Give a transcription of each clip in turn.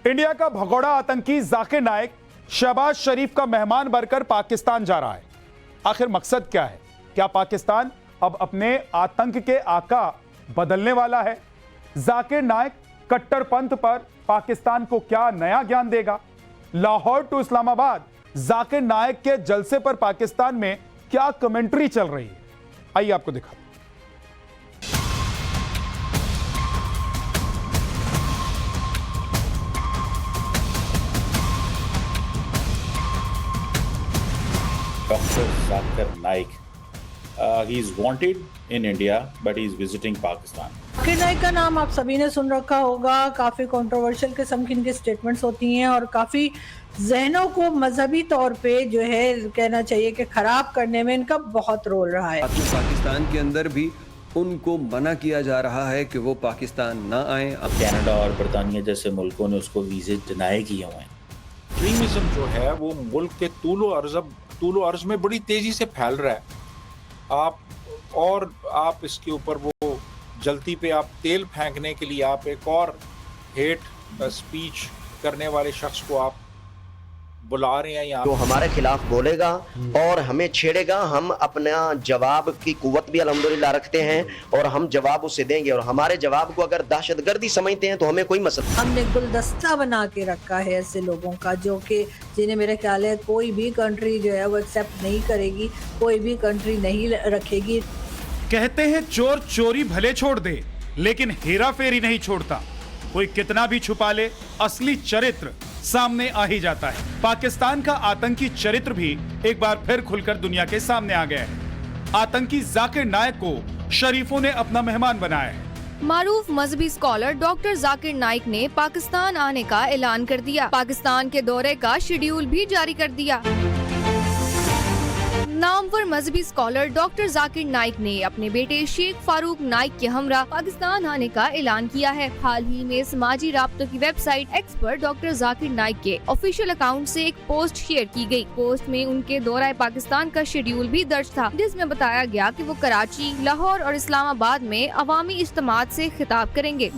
India का भगोड़ा आतंकी जाकिर नाइक शहबाज शरीफ का मेहमान बनकर पाकिस्तान जा रहा है। आखिर मकसद क्या है? क्या पाकिस्तान अब अपने आतंक के आका बदलने वाला है? जाकिर नाइक कट्टरपंथ पर पाकिस्तान को क्या नया ज्ञान देगा? लाहौर टू इस्लामाबाद जाकिर नाइक के जलसे पर पाकिस्तान में क्या कमेंट्री चल रही है, आइए आपको दिखाते हैं। Dr. Zakir Naik. He is wanted in India, but he is visiting Pakistan. Zakir Naik का नाम आप सभी ने सुन रखा होगा। काफ़ी कंट्रोवर्शियल किस्म की इनकी स्टेटमेंट्स होती हैं और काफ़ी जहनों को मजहबी तौर पे जो है कहना चाहिए कि ख़राब करने में इनका बहुत रोल रहा है। पाकिस्तान के अंदर भी उनको मना किया जा रहा है कि वो पाकिस्तान ना आए। अब कनाडा और बरतानिया जैसे मुल्कों ने उसको वीज़े डिनाई किए हुए हैं। एक्सट्रीमिज्म जो है वो मुल्क के तूलो अर्ज में बड़ी तेज़ी से फैल रहा है। आप इसके ऊपर वो जलती पे आप तेल फेंकने के लिए आप एक और हेट स्पीच करने वाले शख्स को आप बुला रहे हैं यहाँ। जो हमारे खिलाफ बोलेगा और हमें छेड़ेगा, हम अपना जवाब की कुव्वत भी अल्हम्दुलिल्लाह रखते हैं और हम जवाब उसे देंगे। और हमारे जवाब को अगर दहशतगर्दी समझते हैं तो हमें कोई मसला। हमने गुलदस्ता बना के रखा है ऐसे लोगों का जो कि जिन्हें मेरे ख्याल है कोई भी कंट्री जो है वो एक्सेप्ट नहीं करेगी, कोई भी कंट्री नहीं रखेगी। कहते हैं चोर चोरी भले छोड़ दे, लेकिन हेरा फेरी नहीं छोड़ता। कोई कितना भी छुपा ले, असली चरित्र सामने आ ही जाता है। पाकिस्तान का आतंकी चरित्र भी एक बार फिर खुलकर दुनिया के सामने आ गया है। आतंकी जाकिर नाइक को शरीफों ने अपना मेहमान बनाया है। मारूफ मजहबी स्कॉलर डॉक्टर जाकिर नाइक ने पाकिस्तान आने का ऐलान कर दिया। पाकिस्तान के दौरे का शेड्यूल भी जारी कर दिया। नामवर मजहबी स्कॉलर डॉक्टर जाकिर नाइक ने अपने बेटे शेख फारूक नाइक के हमरा पाकिस्तान आने का ऐलान किया है। हाल ही में समाजी राब्तों की वेबसाइट एक्स पर डॉक्टर जाकिर नाइक के ऑफिशियल अकाउंट से एक पोस्ट शेयर की गई। पोस्ट में उनके दौरा पाकिस्तान का शेड्यूल भी दर्ज था, जिसमें बताया गया कि वो कराची, लाहौर और इस्लामाबाद में अवामी इज्तिमात से खिताब करेंगे।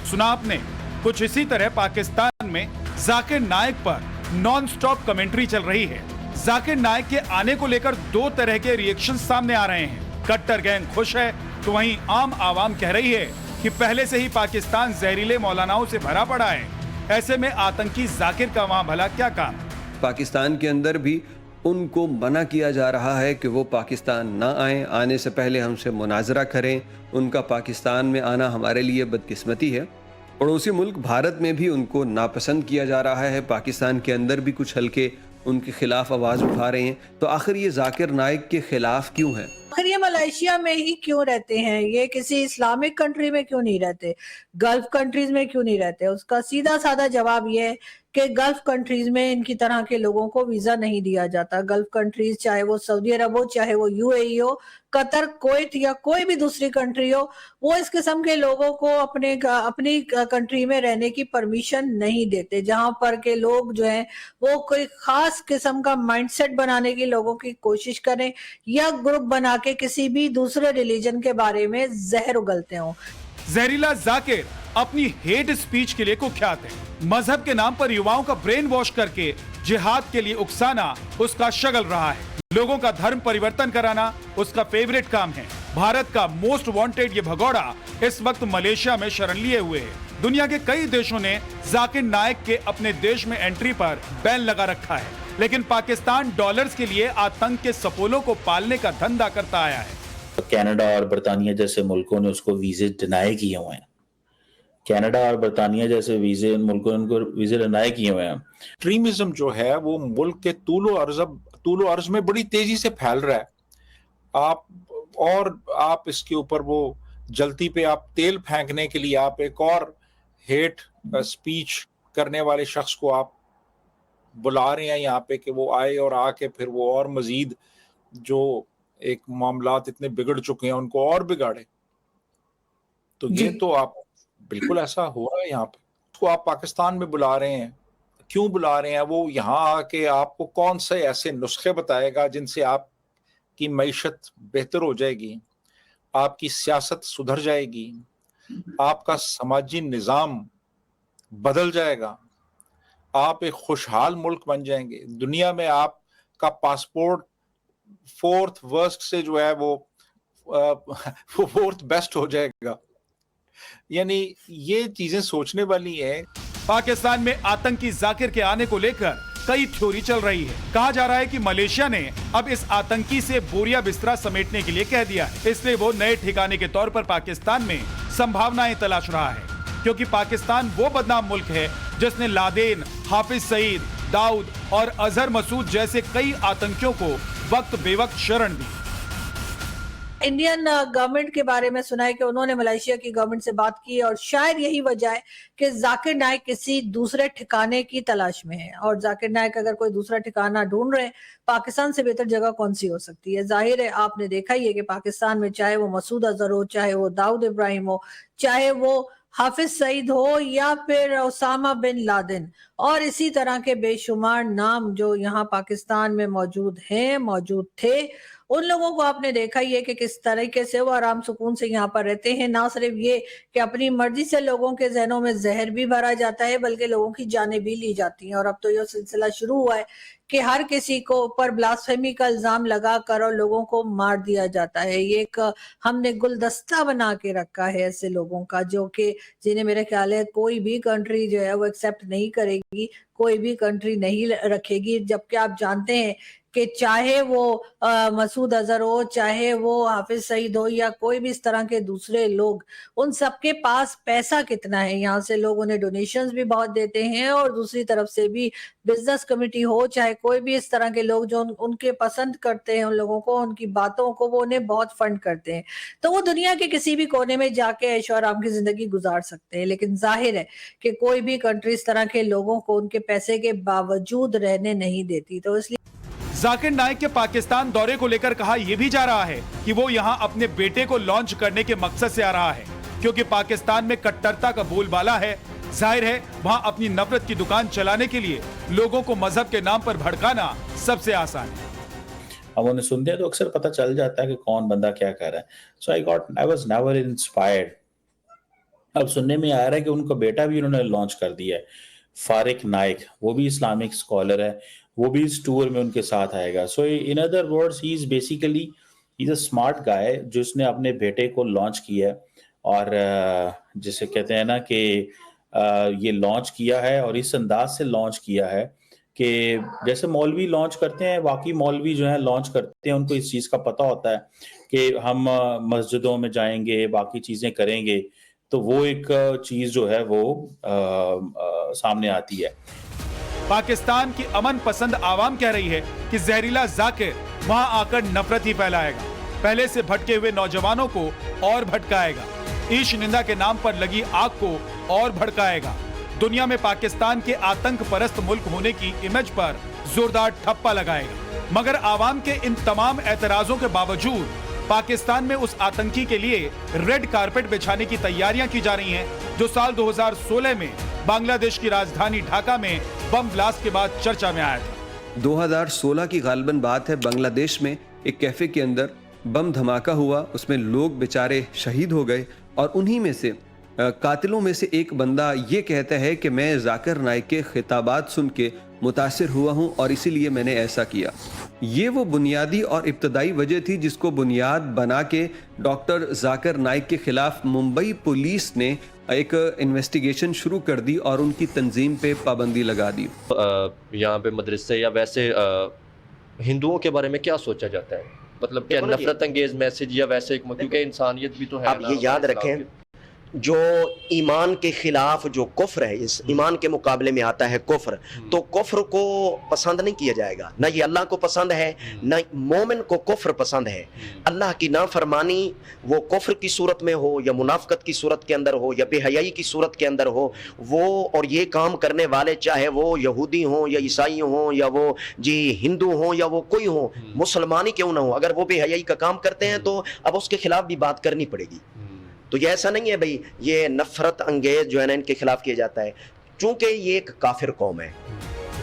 सुना आपने, कुछ इसी तरह पाकिस्तान में जाकिर नाइक पर नॉन स्टॉप कमेंट्री चल रही है। जाकिर नाइक के आने को लेकर दो तरह के रिएक्शन सामने आ रहे हैं। कट्टर गैंग खुश है तो वहीं आम आवाम कह रही है कि पहले से ही पाकिस्तान जहरीले मौलानाओं से भरा पड़ा है। ऐसे में आतंकी जाकिर का वहां भला क्या काम? पाकिस्तान के अंदर भी उनको मना किया जा रहा है कि वो पाकिस्तान ना आए, आने से पहले हमसे मुनाजरा करें। उनका पाकिस्तान में आना हमारे लिए बदकिस्मती है। पड़ोसी मुल्क भारत में भी उनको नापसंद किया जा रहा है। पाकिस्तान के अंदर भी कुछ हल्के उनके खिलाफ आवाज उठा रहे हैं। तो आखिर ये जाकिर नाइक के खिलाफ क्यों है? आखिर ये मलेशिया में ही क्यों रहते हैं? ये किसी इस्लामिक कंट्री में क्यों नहीं रहते? गल्फ कंट्रीज में क्यों नहीं रहते? उसका सीधा साधा जवाब ये है कि गल्फ कंट्रीज में इनकी तरह के लोगों को वीजा नहीं दिया जाता। गल्फ कंट्रीज, चाहे वो सऊदी अरब हो, चाहे वो यूएई हो, कतर, कुवैत या कोई भी दूसरी कंट्री हो, वो इस किस्म के लोगों को अपनी कंट्री में रहने की परमिशन नहीं देते। जहां पर के लोग जो हैं वो कोई खास किस्म का माइंडसेट बनाने की लोगों की कोशिश करें या ग्रुप बना के किसी भी दूसरे रिलीजन के बारे में जहर उगलते हों। जहरीला जाकिर अपनी हेट स्पीच के लिए कुख्यात है। मजहब के नाम पर युवाओं का ब्रेन वॉश करके जिहाद के लिए उकसाना उसका शगल रहा है। लोगों का धर्म परिवर्तन कराना उसका फेवरेट काम है। भारत का मोस्ट वांटेड ये भगोड़ा इस वक्त मलेशिया में शरण लिए हुए है। दुनिया के कई देशों ने जाकिर नाइक के अपने देश में एंट्री पर बैन लगा रखा है, लेकिन पाकिस्तान डॉलर्स के लिए आतंक के सपोलों को पालने का धंधा करता आया है। कनाडा और बरतानिया जैसे मुल्कों ने उसको वीज़े डिनाई किए हुए हैं। कनाडा और बरतानिया जैसे मुल्कों ने उनको वीज़े डिनाई किए हुए हैं। एक्सट्रीमिज्म जो है वो मुल्क के तूलो अर्ज में बड़ी तेज़ी से फैल रहा है। आप इसके ऊपर वो जलती पे आप तेल फेंकने के लिए आप एक और हेट स्पीच करने वाले शख्स को आप बुला रहे हैं यहाँ पे कि वो आए और आके फिर वो और मजीद जो एक मामलात इतने बिगड़ चुके हैं उनको और बिगाड़े। तो ये तो आप बिल्कुल ऐसा हो रहा है यहाँ पे। तो आप पाकिस्तान में बुला रहे हैं, क्यों बुला रहे हैं? वो यहाँ आके आपको कौन से ऐसे नुस्खे बताएगा जिनसे आपकी मईशत बेहतर हो जाएगी, आपकी सियासत सुधर जाएगी, आपका समाजी निज़ाम बदल जाएगा? आप एक खुशहाल मुल्क बन जाएंगे। दुनिया में आपका पासपोर्ट 4th वर्स्ट से जो है वो 4th बेस्ट हो जाएगा। यानी ये चीजें सोचने वाली हैं। पाकिस्तान में आतंकी जाकिर के आने को लेकर कई थ्योरी चल रही है। कहा जा रहा है कि मलेशिया ने अब इस आतंकी से बोरिया बिस्तरा समेटने के लिए कह दिया है, इसलिए वो नए ठिकाने के तौर पर पाकिस्तान में संभावनाएं तलाश रहा है, क्योंकि पाकिस्तान वो बदनाम मुल्क है जिसने लादेन, हाफिज सईद, दाऊद और अजहर मसूद जैसे कई आतंकियों को वक्त बेवक्त शरण दी। इंडियन गवर्नमेंट के बारे में सुना है कि उन्होंने मलेशिया की गवर्नमेंट से बात की और शायद यही वजह है कि जाकिर नाइक किसी दूसरे ठिकाने की तलाश में है। और जाकिर नाइक अगर कोई दूसरा ठिकाना ढूंढ रहे हैं, पाकिस्तान से बेहतर जगह कौन सी हो सकती है। जाहिर है, आपने देखा ही है कि पाकिस्तान में चाहे वो मसूद अजहर हो, चाहे वो दाऊद इब्राहिम हो, चाहे वो हाफिज सईद हो या फिर ओसामा बिन लादेन और इसी तरह के बेशुमार नाम जो यहाँ पाकिस्तान में मौजूद हैं, मौजूद थे, उन लोगों को आपने देखा ही है कि किस तरीके से वो आराम सुकून से यहाँ पर रहते हैं। ना सिर्फ ये कि अपनी मर्जी से लोगों के जहनों में जहर भी भरा जाता है, बल्कि लोगों की जानें भी ली जाती हैं। और अब तो ये सिलसिला शुरू हुआ है कि हर किसी को ऊपर ब्लास्फेमी का इल्जाम लगा कर और लोगों को मार दिया जाता है। ये एक हमने गुलदस्ता बना के रखा है ऐसे लोगों का, जो कि जिन्हें मेरे ख्याल है कोई भी कंट्री जो है वो एक्सेप्ट नहीं करेगी, कोई भी कंट्री नहीं रखेगी। जबकि आप जानते हैं कि चाहे वो मसूद अजहर हो, चाहे वो हाफिज सईद हो या कोई भी इस तरह के दूसरे लोग, उन सबके पास पैसा कितना है। यहाँ से लोग उन्हें डोनेशंस भी बहुत देते हैं और दूसरी तरफ से भी बिजनेस कमेटी हो, चाहे कोई भी इस तरह के लोग जो उनके पसंद करते हैं, उन लोगों को, उनकी बातों को, वो उन्हें बहुत फंड करते हैं। तो वो दुनिया के किसी भी कोने में जाके ऐशो आराम की जिंदगी गुजार सकते हैं। लेकिन जाहिर है कि कोई भी कंट्री इस तरह के लोगों को उनके पैसे के बावजूद रहने नहीं देती। तो इसलिए जाकिर नाइक के पाकिस्तान दौरे को लेकर कहा यह भी जा रहा है कि वो यहां अपने बेटे को लॉन्च करने के मकसद से आ रहा है, क्योंकि पाकिस्तान में कट्टरता का बोलबाला है। जाहिर है वहां अपनी नफरत की दुकान चलाने के लिए लोगों को मजहब के नाम पर भड़काना सबसे आसान है। अब उन्हें सुनते हैं तो अक्सर पता चल जाता है कि कौन बंदा क्या कर रहा है। सो आई वाज नेवर इंस्पायर्ड। अब सुनने में आ रहा है कि उनका बेटा भी उन्होंने लॉन्च कर दिया है, फारिक नाइक, वो भी इस्लामिक स्कॉलर है, वो भी इस टूर में उनके साथ आएगा। So in other words he is basically a smart guy जिसने अपने बेटे को लॉन्च किया है और जिसे कहते हैं ना कि ये लॉन्च किया है और इस अंदाज से लॉन्च किया है कि जैसे मौलवी लॉन्च करते हैं, वाकई मौलवी जो है लॉन्च करते हैं, उनको इस चीज़ का पता होता है कि हम मस्जिदों में जाएंगे, बाकी चीज़ें करेंगे, तो वो एक चीज़ जो है वो सामने आती है। पाकिस्तान की अमन पसंद आवाम कह रही है कि जहरीला जाकिर वहां आकर नफरत ही फैलाएगा, पहले से भटके हुए नौजवानों को और भटकाएगा, ईश निंदा के नाम पर लगी आग को और भड़काएगा, दुनिया में पाकिस्तान के आतंक परस्त मुल्क होने की इमेज पर जोरदार ठप्पा लगाएगा। मगर आवाम के इन तमाम एतराजों के बावजूद पाकिस्तान में उस आतंकी के लिए रेड कारपेट बिछाने की तैयारियां की जा रही हैं, जो साल 2016 में बांग्लादेश की राजधानी ढाका में बम ब्लास्ट के बाद चर्चा में आया था। 2016 की गालिबन बात है। बांग्लादेश में एक कैफे के अंदर बम धमाका हुआ, उसमें लोग बेचारे शहीद हो गए और उन्हीं में से कातिलों में से एक बंदा ये कहता है कि मैं जाकिर नाइक के खिताबात सुन के मुतासिर हुआ हूँ और इसीलिए मैंने ऐसा किया। ये वो बुनियादी और इब्तदाई वजह थी जिसको बुनियाद बना के डॉक्टर जाकिर नाइक के खिलाफ मुंबई पुलिस ने एक इन्वेस्टिगेशन शुरू कर दी और उनकी तंजीम पे पाबंदी लगा दी। यहाँ पे मदरसे या वैसे हिंदुओं के बारे में क्या सोचा जाता है, मतलब क्या नफरत अंगेज मैसेज या वैसे, क्योंकि इंसानियत भी तो है। आप ये याद रखें, जो ईमान के खिलाफ जो कुफ्र है, इस ईमान के मुकाबले में आता है कुफ्र, तो कुफ्र को पसंद नहीं किया जाएगा। ना ये अल्लाह को पसंद है, ना मोमिन को कुफ्र पसंद है। अल्लाह की नाफरमानी वो कुफ्र की सूरत में हो या मुनाफकत की सूरत के अंदर हो या बेहयाई की सूरत के अंदर हो, वो और ये काम करने वाले चाहे वो यहूदी हों या ईसाई हों या वो जी हिंदू हों या वो कोई हो, मुसलमान ही क्यों ना हो, अगर वो बेहयाई का काम करते हैं तो अब उसके खिलाफ भी बात करनी पड़ेगी। तो ये ऐसा नहीं है भाई ये नफरत अंगेज जो है ना इनके खिलाफ किया जाता है, चूंकि ये एक काफिर कौम है।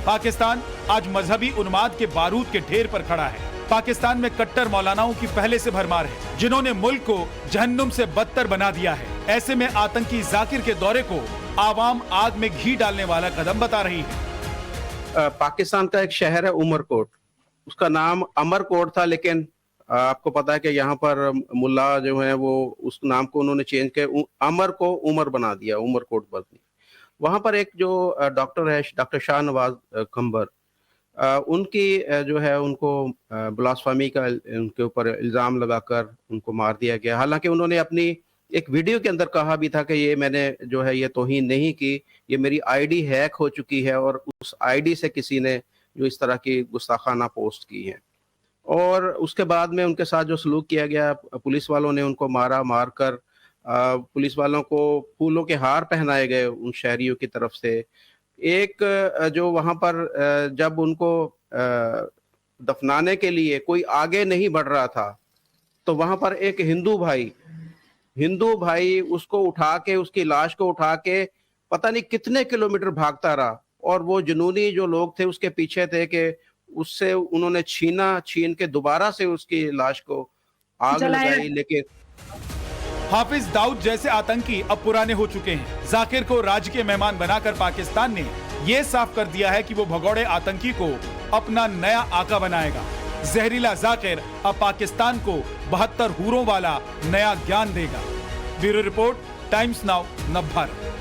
पाकिस्तान आज मजहबी उन्माद के बारूद के ढेर पर खड़ा है। पाकिस्तान में कट्टर मौलानाओं की पहले से भरमार है, जिन्होंने मुल्क को जहन्नुम से बदतर बना दिया है। ऐसे में आतंकी जाकिर के दौरे को आवाम आग में घी डालने वाला कदम बता रही है। पाकिस्तान का एक शहर है उमरकोट, उसका नाम अमरकोट था, लेकिन आपको पता है कि यहाँ पर मुल्ला जो है वो उस नाम को उन्होंने चेंज कर अमर को उमर बना दिया, उमरकोट बन दी। वहाँ पर एक जो डॉक्टर है, डॉक्टर शाहनवाज खंबर, उनकी जो है उनको ब्लास्फेमी का उनके ऊपर इल्ज़ाम लगाकर उनको मार दिया गया। हालांकि उन्होंने अपनी एक वीडियो के अंदर कहा भी था कि ये मैंने जो है ये तौहीन नहीं की, ये मेरी आईडी हैक हो चुकी है और उस आईडी से किसी ने जो इस तरह की गुस्ताखाना पोस्ट की है। और उसके बाद में उनके साथ जो सलूक किया गया, पुलिस वालों ने उनको मारकर पुलिस वालों को फूलों के हार पहनाए गए उन शहरियों की तरफ से। एक जो वहाँ पर जब उनको दफनाने के लिए कोई आगे नहीं बढ़ रहा था, तो वहाँ पर एक हिंदू भाई उसको उठा के, उसकी लाश को उठा के पता नहीं कितने किलोमीटर भागता रहा, और वो जुनूनी जो लोग थे उसके पीछे थे कि उससे उन्होंने छीन के दोबारा से उसकी लाश को आग लगाई। लेकिन हाफिज दाऊद जैसे आतंकी अब पुराने हो चुके हैं। जाकिर को राजकीय मेहमान बनाकर पाकिस्तान ने ये साफ कर दिया है कि वो भगोड़े आतंकी को अपना नया आका बनाएगा। जहरीला जाकिर अब पाकिस्तान को 72 हूरों वाला नया ज्ञान देगा। ब्यूरो रिपोर्ट, टाइम्स नाउ, नव भारत।